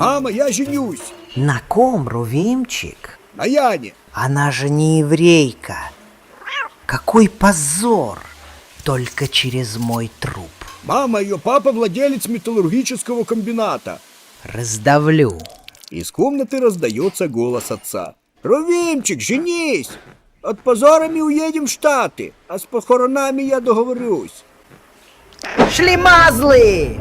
Мама, я женюсь. На ком, Рувимчик? На Яне. Она же не еврейка. Какой позор! Только через мой труп. Мама, ее папа владелец металлургического комбината. Раздавлю. Из комнаты раздается голос отца. Рувимчик, женись! От позорами уедем в Штаты, а с похоронами я договорюсь. Шлемазлы!